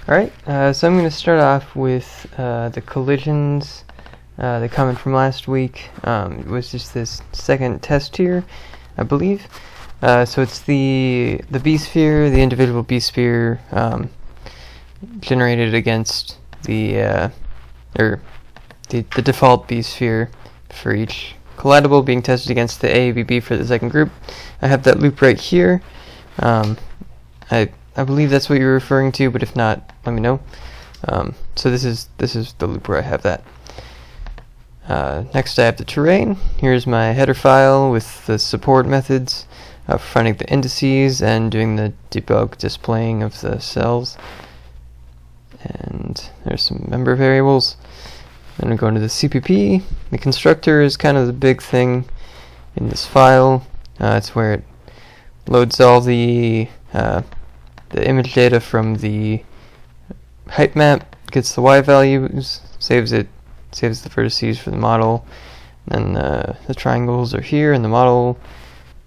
Alright, so I'm going to start off with the collisions that comment from last week. It was just this second test here, I believe. So it's the B-sphere, the individual B-sphere generated against the default B-sphere for each collidable being tested against the AABB for the second group. I have that loop right here. I believe that's what you're referring to, but if not, let me know. So this is the loop where I have that. Next I have the terrain. Here's my header file with the support methods for finding the indices and doing the debug displaying of the cells. And there's some member variables. Then we go into the CPP. The constructor is kind of the big thing in this file. It's where it loads all the image data from the height map, gets the Y values, saves the vertices for the model, and the triangles are here, and the model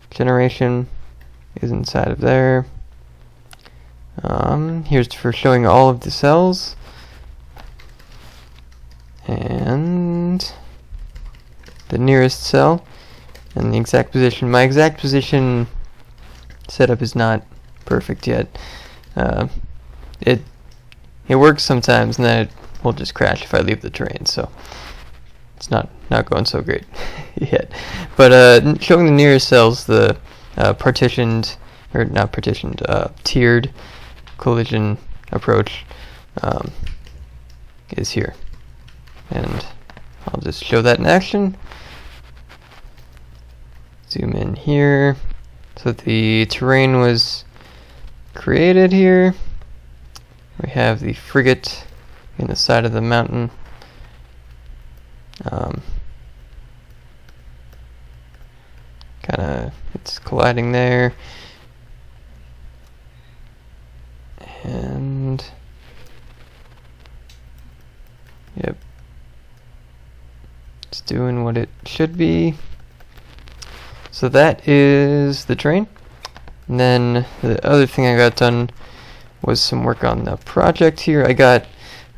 generation is inside of there. Here's for showing all of the cells, and the nearest cell, and the exact position. My exact position setup is not perfect yet. It works sometimes, and then it will just crash if I leave the terrain, so it's not going so great yet. But showing the nearest cells, the tiered collision approach is here, and I'll just show that in action. Zoom in here. So the terrain was created here. We have the frigate in the side of the mountain. It's colliding there. And yep, it's doing what it should be. So that is the terrain. And then the other thing I got done was some work on the project here. I got,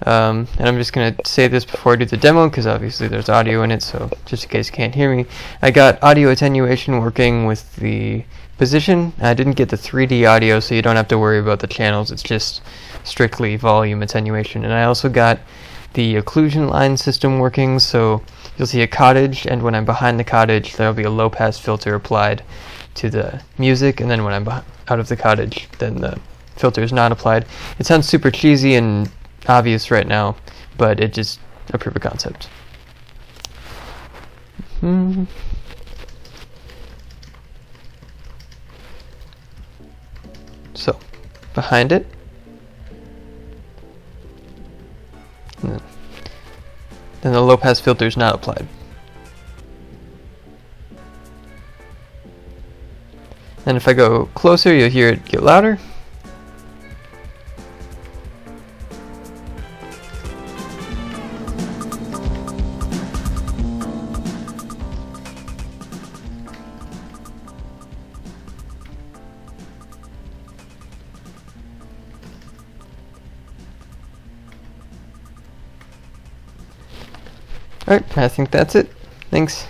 and I'm just going to say this before I do the demo because obviously there's audio in it, so just in case you can't hear me. I got audio attenuation working with the position. I didn't get the 3D audio, so you don't have to worry about the channels. It's just strictly volume attenuation. And I also got the occlusion line system working, so you'll see a cottage, and when I'm behind the cottage, there'll be a low-pass filter applied to the music, and then when I'm out of the cottage, then the filter is not applied. It sounds super cheesy and obvious right now, but it just a proof of concept. So, behind it, then the low-pass filter is not applied. And if I go closer, you'll hear it get louder. Alright, I think that's it. Thanks.